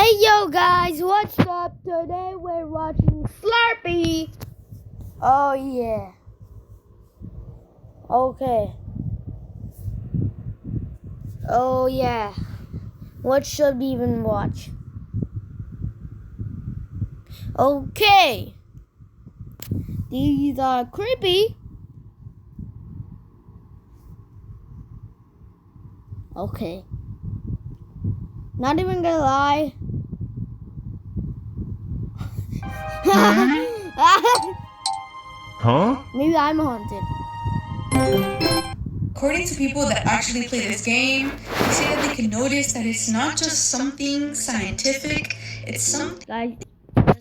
Hey yo guys, what's up? Today we're watching Slurpee. Oh yeah. Okay. Oh yeah. What should we even watch? Okay. These are creepy. Okay. Not even gonna lie. Huh? Maybe I'm haunted. According to people that actually play this game, they say that they can notice that it's not just something scientific, it's something. Guys,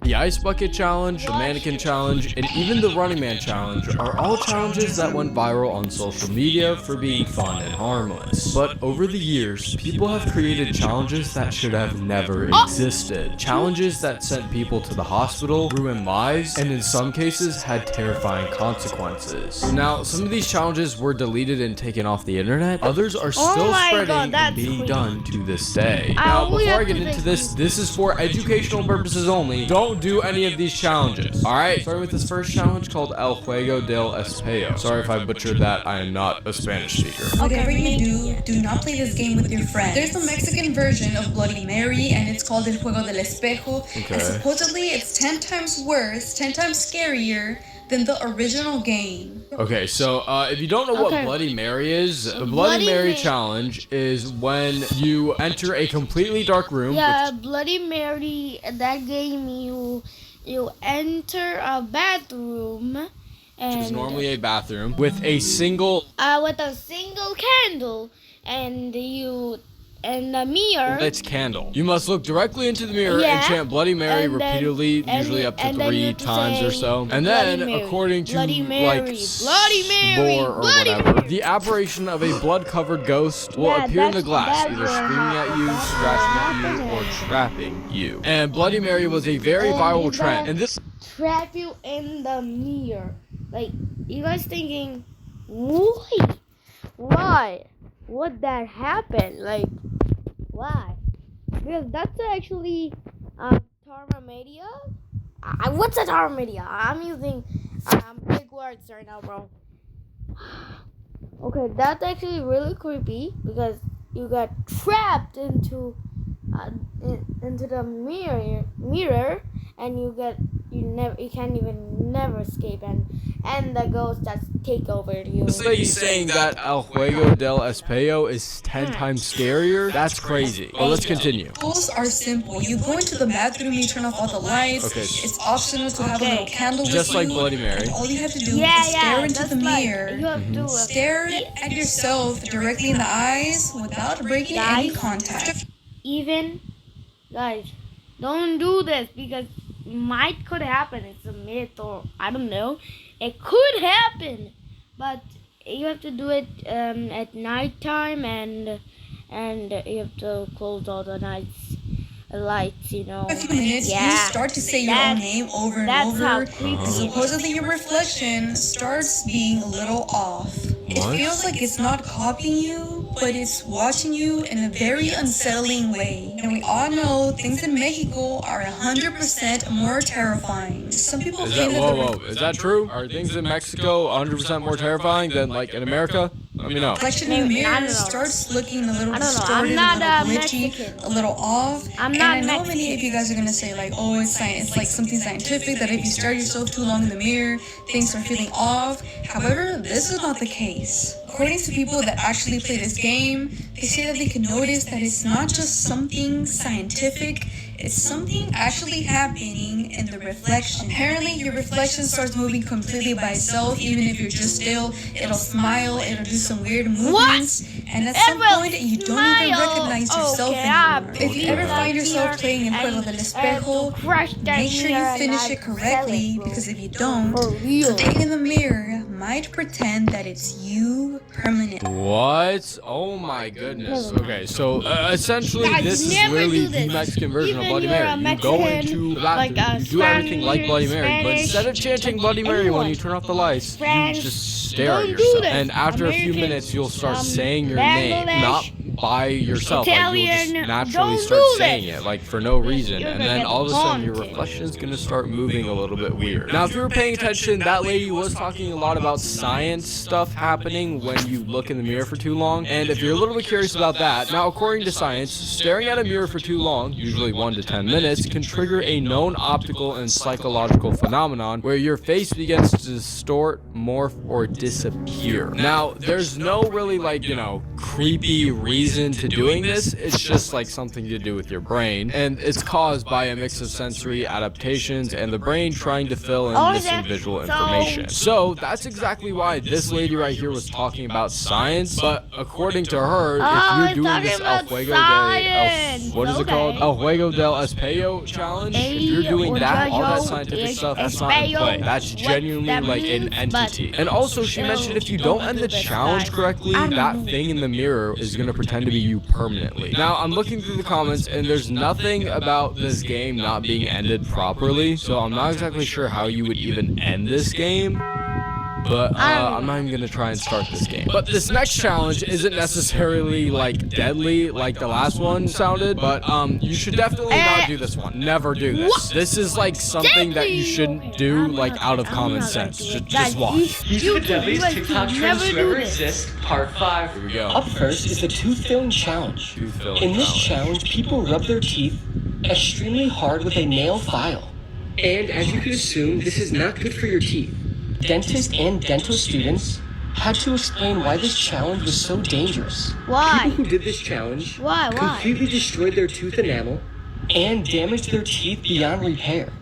The Ice Bucket Challenge, the Mannequin Challenge, and even the Running Man Challenge are all challenges that went viral on social media for being fun and harmless. But over the years, people have created challenges that should have never existed. Challenges that sent people to the hospital, ruined lives, and in some cases had terrifying consequences. Now, some of these challenges were deleted and taken off the internet. Others are still my God, spreading that's and being creepy. done to this day. I Now, only before I have get to into think- this is for educational purposes only. Don't do any of these challenges. Alright, starting with this first challenge called El Juego del Espello. Sorry if I butchered that, I am not a Spanish speaker. Whatever you do not play this game with your friends. There's a Mexican version of Bloody Mary, and it's called El Juego del Espejo. Okay. And supposedly it's 10 times worse, 10 times scarier than the original game. Okay, so if you don't know what Okay. Bloody Mary is, the Bloody Bloody Mary Mary. challenge is when you enter a completely dark room, yeah, Bloody Mary. That game, you enter a bathroom, which and is normally a bathroom, with a single with a single candle, and a mirror. lit candle. You must look directly into the mirror and Yeah, chant Bloody Mary and then- repeatedly, and usually then- up to and then you 3 have to times or say, so. And Bloody then, Mary, according to Bloody like Mary, Bloody Mary, lore or Bloody whatever, Mary. the apparition of a blood-covered ghost will Yeah, appear in the that's- glass, that's either what screaming at you, happened. scratching at you, or That's what trapping you. And Bloody Mary was a very And viral you trend. guys- And this Trap you in the mirror. Like, you guys thinking, why would that happen? Like, why? Because that's actually Tarma Media. What's a Tarma Media? I'm using big words right now, bro. Okay, that's actually really creepy because you got trapped into the mirror, and you can't even never escape, and the ghost just take over you. this lady saying that El Juego del Espello is 10 times scarier, that's crazy. Well, let's continue. Rules are simple. You go into the bathroom, you turn off all the lights. Okay. It's optional to have a little candle with Just like you. Bloody Mary. And all you have to do Yeah, is stare into that's the like, mirror. you have to Stare at yourself directly in the eyes without breaking any Guys. contact. even guys, don't do this because could happen. It's a myth, or I don't know. It could happen, but you have to do it at nighttime, and you have to close all the lights. A few minutes, you start to say your own name over and That's over. how creepy. And supposedly your reflection starts being a little off. What? It feels like it's not copying you, but it's watching you in a very unsettling way. And we all know things in Mexico are 100% more terrifying. Some people Is claim that, that whoa, is that true? Are things in Mexico 100% more terrifying than like in America? Let me know. reflection in the Maybe- I mirror don't know. starts looking a little I don't know. I'm distorted, not, a little glitchy, Mexican. a little off. I'm and not I know many Mexican. of you guys are gonna say like, oh, it's like something scientific that if you stare at yourself too long in the mirror, things are feeling off. However, this is not the case. According to people that actually play this game, they say that they can notice that it's not just something scientific, it's something actually happening in the reflection. Apparently, your reflection starts moving completely by itself, even if you're just still. It'll smile, it'll do some weird movements, and at some It will point, you don't even smile. recognize yourself Okay, I anymore. If you ever find yourself playing in Juego del Espejo, make sure you finish it correctly, because if you don't, For real. the thing in the mirror might pretend that it's you permanently. What? Oh my goodness. Okay, so essentially Guys, this is never literally do the this. Mexican version of Even Bloody you're Mary. a You go Mexican, into the like bathroom, a you do everything like Bloody Mary, but Spanish, instead of chanting Bloody Mary when you turn off the lights, you French, just stare at Don't do yourself. this. And after a few Americans minutes, you'll start from saying your name, Bangladesh, not by yourself. Like, you'll just Italian, naturally don't start do saying this. it, like for no reason. You're And gonna then get all of a sudden, your haunted. reflection is going to start moving a little bit weird. Now, if you were paying attention, that lady was talking a lot about science stuff happening when you look in the mirror for too long. And if you're a little bit curious about that, now according to science, staring at a mirror for too long, usually 1 to 10 minutes, can trigger a known optical and psychological phenomenon where your face begins to distort, morph, or disappear. Now, there's no really like, creepy reason to doing this. It's just like something to do with your brain, and it's caused by a mix of sensory adaptations and the brain trying to fill in missing visual information. So that's exactly why this lady right here was talking about science. But according to her, if you're doing this El Juego what is it called? El Juego del Espejo challenge. If you're doing that, all that scientific stuff, that's not in play. That's genuinely like an entity. And also, she mentioned if you don't end the challenge correctly, that thing in the mirror is gonna pretend to be you permanently. Now, I'm looking through the comments, and there's nothing about this game not being ended properly, so I'm not exactly sure how you would even end this game. But I'm not even gonna try and start this game. But this next challenge isn't necessarily like deadly like the last one sounded, but you should definitely not do this one. Never do this. This is like something that you shouldn't do like out of common sense. Just watch. These are the deadliest TikTok trends to ever exist, part 5. Here we go. Up first is the tooth filling challenge. In this challenge, people rub their teeth extremely hard with a nail file. And as you can assume, this is not good for your teeth. Dentists and dental students had to explain why this challenge was so dangerous. Why? People who did this challenge Why? completely destroyed their tooth enamel and damaged their teeth beyond repair.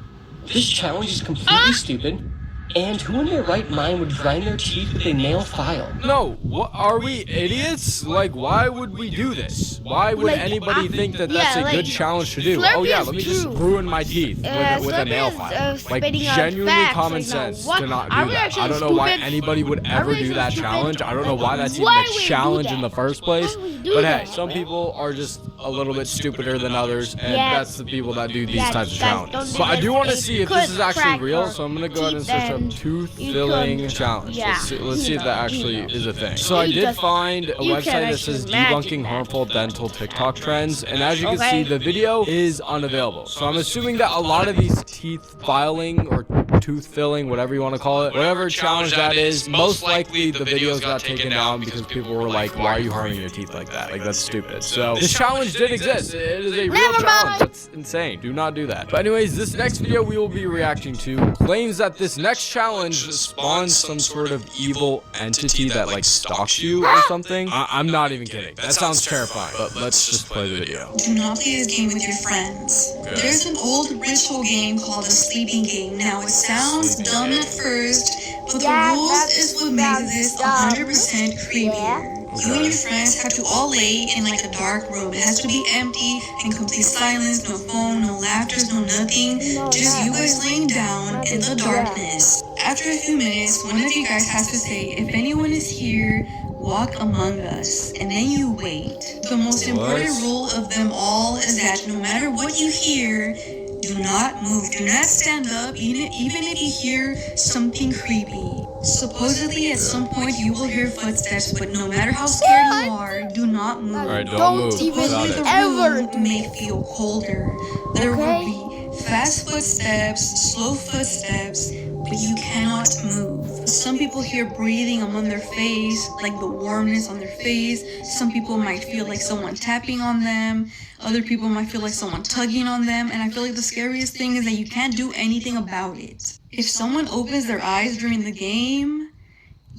This challenge is completely stupid. And who in their right mind would grind their teeth with a nail file? No, what are we idiots? Like, why would we do this? Why would anybody think that that's a good challenge to do? Oh yeah, let me just ruin my teeth with a nail file. Like, genuinely common sense to not do that. I don't know why anybody would ever do that challenge. I don't know why that's even a challenge in the first place. But hey, some people are just a little bit stupider than others, and that's the people that do these types of challenges. But I do want to see if this is actually real, so I'm gonna go ahead and search up tooth filling challenge. Let's see if that actually is a thing. So I did find a website that says debunking harmful dental TikTok trends, and as you can see, the video is unavailable. So I'm assuming that a lot of these teeth filing or tooth filling, whatever you want to call it, whatever challenge that is, most likely the videos got taken down because people were like, why are you harming your teeth like that? Like, that's stupid. So this challenge did exist. It is a real challenge. That's insane. Do not do that. But anyways, this next video we will be reacting to claims that this next challenge spawns some sort of evil entity that like stalks you or something. I'm not even kidding. That sounds terrifying. But let's just play the video. Do not play this game with your friends. There's an old ritual game called a sleeping game. Now it sounds dumb at first, but the rules is what makes this 100% creepier. You and your friends have to all lay in like a dark room. It has to be empty and complete silence, no phone, no laughter, no nothing. Just you guys laying down in the darkness. After a few minutes, one of you guys has to say, if anyone is here, walk among us. And then you wait. The most important rule of them all is that no matter what you hear, do not move. Do not stand up, even if you hear something creepy. Supposedly, at some point, you will hear footsteps, but no matter how scared you are, do not move. Alright, don't move. Supposedly, the room may feel colder. There will be fast footsteps, slow footsteps, but you cannot move. Some people hear breathing on their face, like the warmness on their face. Some people might feel like someone tapping on them. Other people might feel like someone tugging on them. And I feel like the scariest thing is that you can't do anything about it. If someone opens their eyes during the game,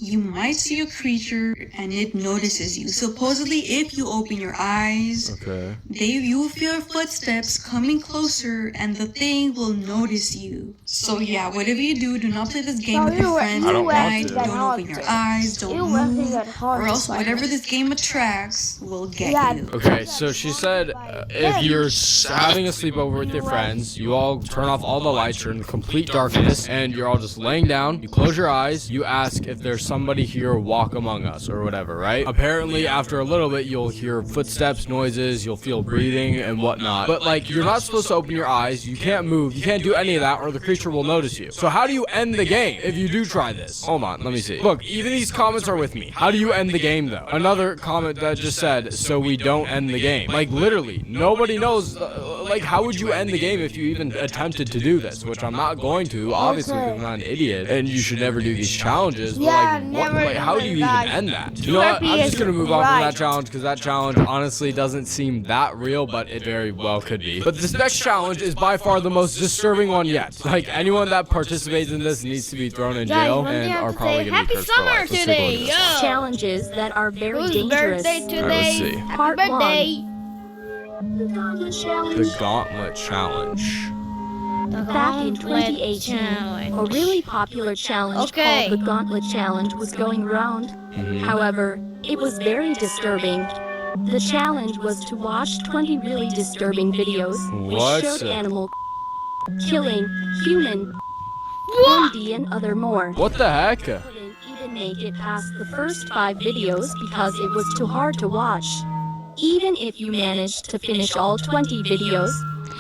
you might see a creature and it notices you. Supposedly, if you open your eyes, you will feel footsteps coming closer and the thing will notice you. So yeah, whatever you do, do not play this game with your friends at night. Don't open your eyes, don't move, or else whatever this game attracts will get you. Okay, so she said if you're having a sleepover with your friends, you all turn off all the lights, you're in complete darkness, and you're all just laying down, you close your eyes, you ask if there's somebody here walk among us or whatever, right? Apparently, after a little bit, you'll hear footsteps, noises, you'll feel breathing and whatnot. But like, you're not supposed to open your eyes, you can't move, you can't do any of that, or the creature will notice you. So how do you end the game if you do try this? Hold on, let me see. Look, even these comments are with me. How do you end the game though? Another comment that just said, so we don't end the game. Like literally, nobody knows, like how would you end the game if you even attempted to do this? Which I'm not going to, obviously, because I'm not an idiot, and you should never do these challenges. But Yeah, like, what, never like, how do you even guys. end that? You know what? I'm just gonna move on from that Right. challenge because that challenge honestly doesn't seem that real, but it very well could be. But this next challenge is by far the most disturbing one yet. Like anyone that participates in this needs to be thrown in Guys, jail let me and have are to probably say gonna be happy cursed for summer life. Let's take a look today, at this. yo. Challenges that are very Whose dangerous. birthday today? Alright, let's see. Happy Part one. birthday. The Gauntlet Challenge. The Back in Gauntlet 2018, Challenge. a really popular challenge Okay. called the Gauntlet Challenge was going around. However, it was very disturbing. The challenge was to watch 20 really disturbing videos What? which showed animal killing, human, What? and other more. What the heck? Couldn't even make it past the first 5 videos because it was too hard to watch. Even if you managed to finish all 20 videos,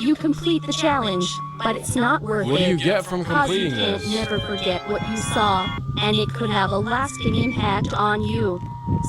you complete the challenge, but it's not worth it. What do you get from Because completing you can't this? never forget what you saw, and it could have a lasting impact on you.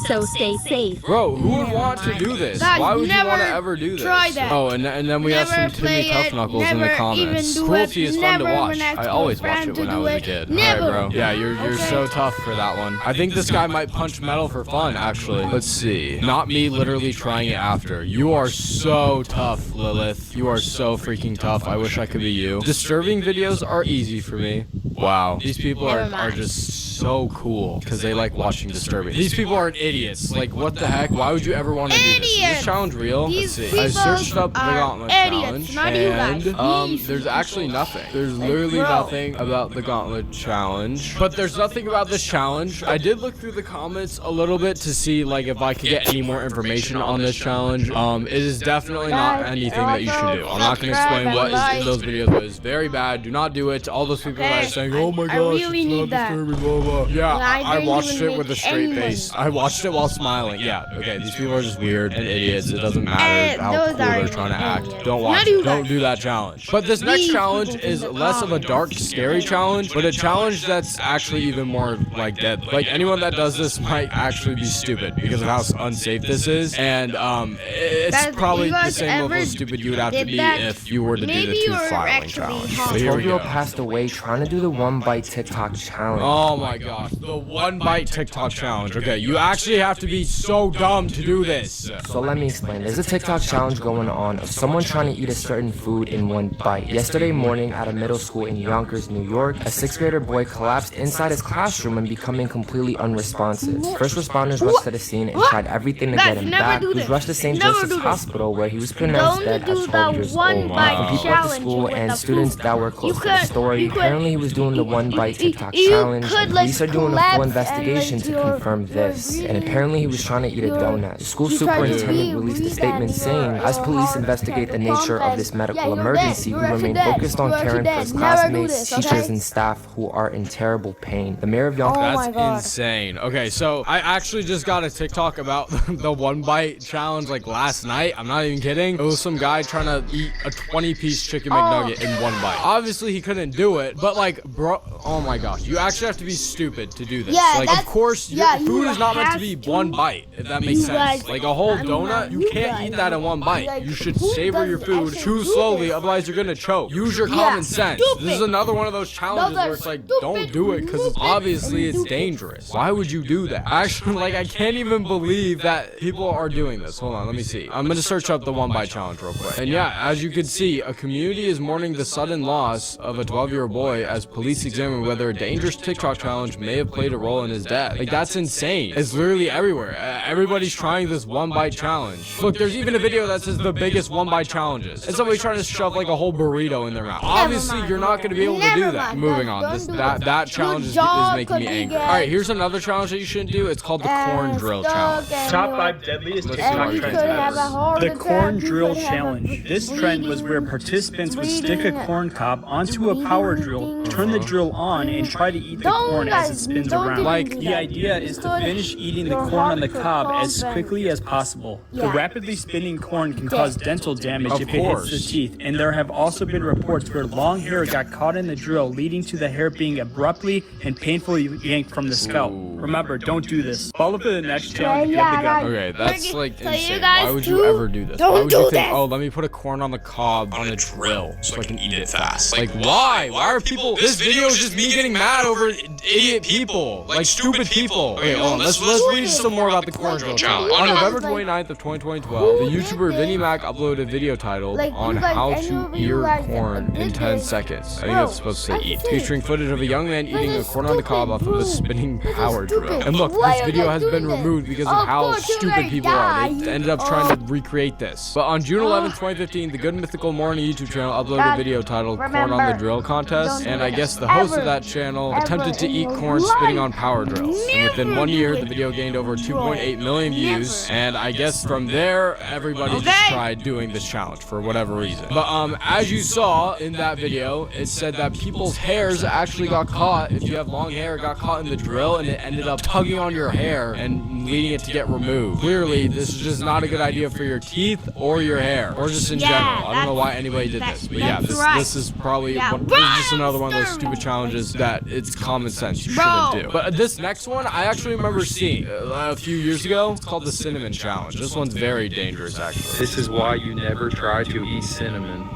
So stay safe. Bro, who would want to do this? Guys, Why would you never want to ever do this? try that. Oh, and then we have Never some Timmy play Tough it, Knuckles in the never comments. even do Cruelty it, is fun to never watch. when I I always watch plan it to when I do was a it. kid. Never. Alright, bro. Yeah, you're Okay. so tough for that one. I think this guy might punch metal for fun, actually. Let's see. Not me literally trying it after. You are so tough, Lilith. You are so freaking tough. I wish I could be you. Disturbing videos are easy for me. Wow. These people are just so cool because they like watching disturbing. These people aren't idiots. Like, what the heck? Why would you ever want to do this? Is Idiots. this challenge real? These Let's see. I people searched up the are Gauntlet idiots, Challenge, not you guys. and These there's actually nothing. There's literally bro. nothing about the Gauntlet Challenge. But there's nothing about this challenge. I did look through the comments a little bit to see like if I could get any more information on this challenge. It is definitely not Guys, anything that you should do. I'm not gonna explain subscribe what and is like. in those videos, but it's very bad. Do not do it. To all those people that Okay, are saying, "Oh my I gosh, really it's need not that. disturbing," blah blah. Yeah, I I didn't watched even it with a make straight any face. money. I watched it while smiling. Yeah, okay, these people are just weird and idiots. It doesn't matter how those cool they're are trying to act. idiots. Don't watch Not you it. Don't guys. do that challenge. But this next These challenge people is in the less of a comments. dark, scary challenge, but a challenge that's actually even more like deadly. Like anyone that does this might actually be stupid because of how unsafe this is, and it's Guys, probably you the guys same level ever of stupid you would have to did be that? if you were to do the Maybe tooth you're filing actually challenge. hot. But here we 12-year-old go. passed away trying to do the one bite TikTok challenge. Oh my gosh, the one bite TikTok challenge. Okay, you actually have to be so dumb to do this. So let me explain. There's a TikTok challenge going on of someone trying to eat a certain food in one bite. Yesterday morning at a middle school in Yonkers, New York, a 6th grader boy collapsed inside his classroom and becoming completely unresponsive. First responders rushed to the scene and tried everything to Guys, get him never back. do He was this. rushed to St. Never Joseph's do this. Hospital where he was pronounced Don't dead do at the 12 years one old. bite From people at the challenge school with and the students food. that were close You to the could- story, you could- apparently he was doing the one bite TikTok you challenge. could, And like, police are doing a collapse full and, investigation like, to you're- confirm this. you're And apparently he was trying to eat a you're- donut. The school you tried to superintendent be released a weak statement and saying, you're- as you're police hard investigate the to nature of contact. this Yeah, medical you're dead. emergency, we You're actually remain dead. focused on You're caring actually for his dead. Never do classmates, this, teachers, okay? and staff who are in terrible pain. The mayor of Yonkers. Oh my That's God. insane. Okay, so I actually just got a TikTok about the one bite challenge like last night. I'm not even kidding. It was some guy trying to eat a 20-piece chicken McNugget in one bite. Obviously, he couldn't do it, but like, bro, oh my gosh, you actually have to be stupid to do this. Yeah, like, of that's- course, yeah, your food you is not meant to have be to- one bite, if that makes You sense. guys- Like a whole I'm donut, not- you you can't guys- eat that in one bite. like, You should who savor does your food, actually chew do slowly, this? otherwise you're gonna choke. Use your Yeah, common sense. This is stupid. another one of those challenges Those are where it's like, stupid, don't do it because stupid, obviously it's stupid. dangerous. Why would you do that? Actually, like, I can't even believe that people are doing this. Hold on, let me see. I'm gonna search up the one bite challenge real quick. And yeah, as you can see, a community is mourning the sudden loss of a 12-year-old boy as police examine whether a dangerous TikTok challenge may have played a role in his death. Like, that's insane. It's literally everywhere. Everybody's trying this one bite challenge. Look, there's even a video that says the biggest one bite challenges. And somebody's trying to shove like a whole burrito in their mouth. Obviously, mind. you're not gonna be able to do Never that. mind. Moving Don't on. do That it. challenge Your is jaw making me could be angry. dead. All right, here's another challenge that you shouldn't do. It's called the corn drill challenge. Top 5 deadliest Let's TikTok see. You trends could have a ever. heart The attack, corn you drill could have a challenge. This trend was where bleeding- participants would stick a bleeding- corn cob onto a power drill, turn the drill on, and try to eat the Don't corn guys as it spins don't around. even Like, do The that. idea is to Start finish eating the your corn on the heart cob to as pump quickly and- as possible. The Yeah. rapidly spinning corn can cause dental damage Of if it hits course. the teeth, and there have also been reports where long hair got caught in the drill, leading to the hair being abruptly and painfully yanked from the scalp. Remember, don't do this. Follow for the next challenge if you have the Yeah, gun. Okay, that's Fergie, like so you insane. guys Why would you too ever do this? don't Why would you do think, this. oh, let me put a corn on the cob on a drill so I can eat it fast? Like, why? Why are people? This video is just me getting mad over idiot people, like stupid people. Okay, hold on. Let's read some more about the corn drill challenge. On November 29th of 2012, the YouTuber Vinnie Mac uploaded a video titled Like, "On you guys- How any to of you Ear guys Corn in did 10 this? Seconds." I think Bro, it's supposed to say that's eat. it. Featuring footage of a young man eating a is corn on the cob off of a stupid, spinning This is power drill. stupid. And look, Why this are video they has been doing this? removed because Of of how course you're stupid gonna people are. They die. ended up trying to recreate this. But on June 11th, 2015, the Good Mythical Morning YouTube channel uploaded a Guys, video titled "Corn on the remember, Drill Contest," don't and do I that. guess the host of Ever, that channel ever attempted to in eat your corn spinning life. on power drills. And within Never 1 year, do the it. video gained over 2.8 million views. Never. And I guess from there, everybody just Okay. tried doing this challenge for whatever reason. But as you saw in that video, it said that people's hairs actually got caught. If you have long hair, it got caught in the drill, and it ended up tugging on your hair and leading it to get removed. Clearly, this is just not a good idea for your teeth or your hair, or just in Yeah, general. I don't know that's- why anybody did this, but yeah, that's right. this is probably Yeah, this is just bro, another one of those stupid. stupid challenges that it's common sense you Bro. shouldn't do. But this next one, I actually remember seeing a few years ago. It's called the Cinnamon Challenge. This one's very dangerous, actually. This is why you never try to eat cinnamon.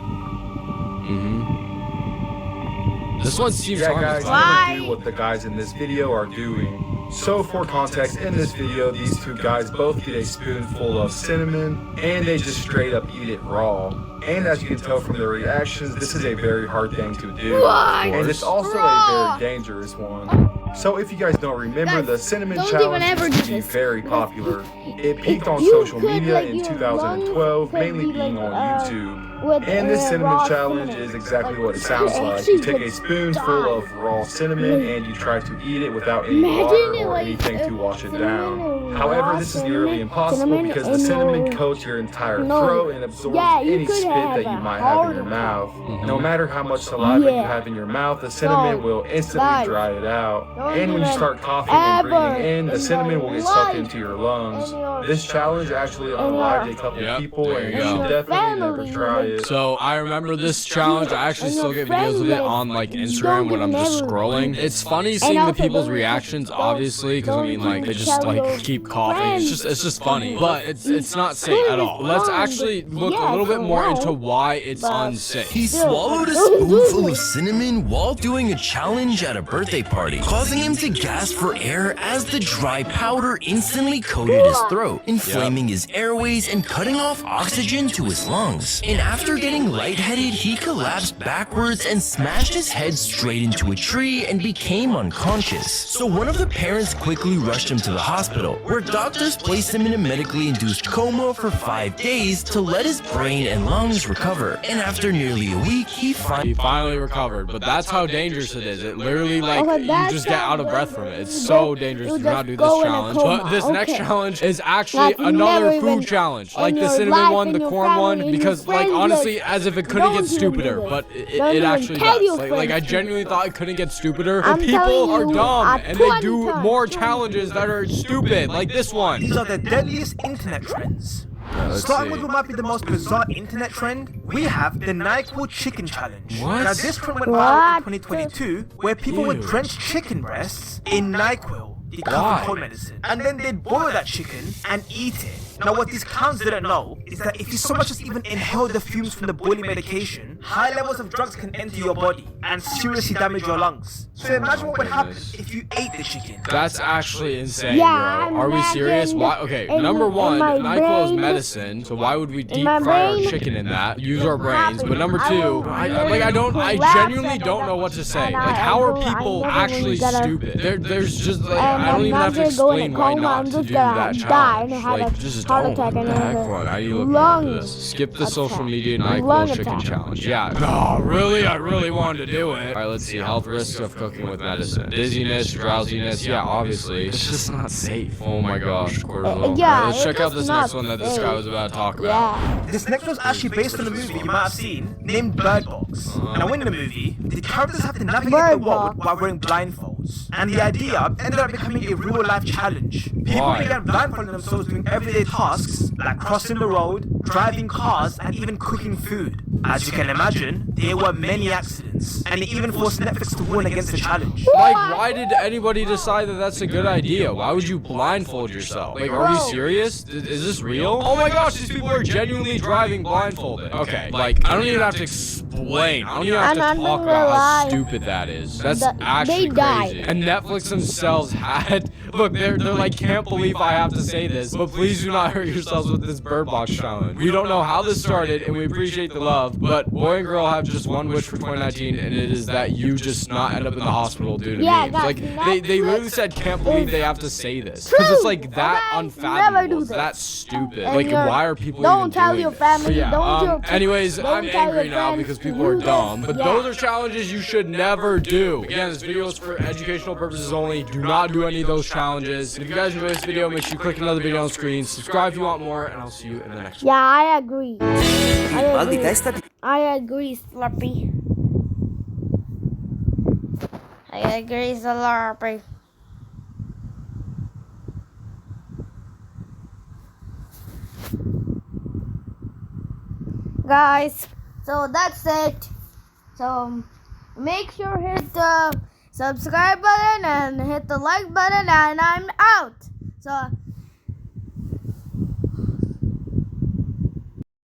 This one seems Yeah, harmless. guys, Why? I'm gonna do what the guys in this video are doing. So for context, in this video, these two guys both get a spoonful of cinnamon and they just straight up eat it raw. And as you can tell from their reactions, this is a very hard thing to do. Why? And it's also Raw. a very dangerous one. So if you guys don't remember, Guys, the cinnamon don't challenge even ever used to do be this. very popular. It peaked on you social could, media like, in your 2012, lungs could mainly be, being like, on YouTube. with, And this cinnamon raw challenge cinnamon. is exactly Like, what it sounds you like. actually You take a could spoonful die. of raw cinnamon and you try to eat it without any Imagine water it, or like, anything to wash it down. cinnamon, However, raw this is nearly cinnamon, impossible cinnamon because the and cinnamon no- coats your entire no. throat and absorbs Yeah, you any could spit have that you a might have in heart your attack. mouth. No matter how much saliva you Yeah. have in your mouth, the cinnamon So, will instantly guys, dry it out. don't And when you even start coughing and ever breathing in, the in cinnamon your will get sucked life into your lungs. in your- This challenge actually your- unlived a couple Yep, people there and you you go. should definitely never Family, try it. So I remember this challenge. I actually And still your get videos of it friends, on like like, Instagram when I'm don't just never- scrolling. It's funny seeing the also people's don't- reactions, don't- obviously, because I don't mean like they even just tell your like keep coughing. It's just funny, but it's not safe at all. Let's actually look a little bit more into why it's unsafe. He swallowed a spoonful of cinnamon while doing a challenge at a birthday party, causing him to gasp for air as the dry powder instantly coated his throat, inflaming his airways and cutting off oxygen to his lungs. And after getting lightheaded, he collapsed backwards and smashed his head straight into a tree and became unconscious. So one of the parents quickly rushed him to the hospital, where doctors placed him in a medically induced coma for 5 days to let his brain and lungs recover. And after nearly a week, he Finally recovered, but that's how dangerous it is. It literally like Okay, you that's just get how out of breath from it. It's you so just- dangerous you to not just do go this in a challenge. coma, But this next okay. challenge is actually Like, you another never food even- challenge, in like the your cinnamon life, one, in the your corn family, one, in your because like friends, honestly, like, as if it couldn't don't get even do stupider, this. but Don't it even actually tell does. your Like friends I to genuinely thought it couldn't get stupider. I'm But people telling are you, dumb I and they 20 do times. more challenges that are stupid, like this one. These are the deadliest internet trends. Let's Starting see. with what might be the most bizarre internet trend, we have the NyQuil Chicken Challenge. What? Now this trend went viral in What? 2022, where people would Ew. drench chicken breasts in NyQuil, the cough Why? and cold medicine, and then they'd boil that chicken and eat it. Now what these clowns didn't know is that if you so much as even inhale the fumes from the boiling medication, high levels of drugs can enter your body and seriously damage your lungs. So imagine what would happen if you ate the chicken. That's actually insane, Yeah, bro. Are we serious? imagine Why? Okay, in- number in one, my NyQuil is brain- medicine, so why would we deep my fry our brain- chicken in that? Use our brains. But happen. number I two, will I literally genuinely collapse don't know what to say. and Like, I how are will- I people never actually really gotta- stupid? There's just like And I don't I'm even not have to gonna go in a explain why coma, not I'm to just do gonna that die and challenge. have Like, a just heart don't. attack What and the have heck, a one? How do you look lung into this? Skip the social attack. media Lung NyQuil chicken attack. challenge. Yeah. No, really, I really wanted to do it. All right, let's see. Health risks of cooking with medicine: dizziness, drowsiness. Yeah, obviously. It's just not safe. Oh my gosh, cortisol. yeah, All right, let's it's check out just this not next one that this guy safe. was about to talk about. Yeah. This next one's actually based on a movie you might have seen named Bird Box. Now in the movie, the characters have to navigate the Bird world Box. while wearing blindfolds. blindfolds. And the idea ended up becoming a real-life challenge. People Why? began blindfolding themselves doing everyday tasks like crossing the road, driving cars, and even cooking food. As you can imagine, there were many accidents, and it even forced Netflix to warn against the challenge. Like, why did anybody decide that that's a good idea? Why would you blindfold yourself? Like, are you serious? Is this real? Oh my gosh, these people are genuinely driving blindfolded. Okay, like, I don't even have to explain. I don't even have to talk about how stupid that is. That's actually crazy. And Netflix themselves had, look, they're like, can't believe I have to say this, but please do not hurt yourselves with this Bird Box challenge. We don't know how this started, and we appreciate the love, but boy and girl have just one wish for 2019, and it is that you just not end up in the hospital due to memes. Like, they literally said can't believe they have to say this. Because it's like that unfathomable. It's that stupid. Like, why are people even doing this? But yeah, anyways, I'm angry now because people are dumb, but those are challenges you should never do. Again, this video is for educational purposes only. Do not do any of those challenges. And if you guys enjoyed this video, make sure you click another video on screen, subscribe if you want more, and I'll see you in the next one. Yeah, I agree. I agree, Slurpee. I agree, Slurpee. Guys, so that's it. So make sure hit the subscribe button and hit the like button, and I'm out. So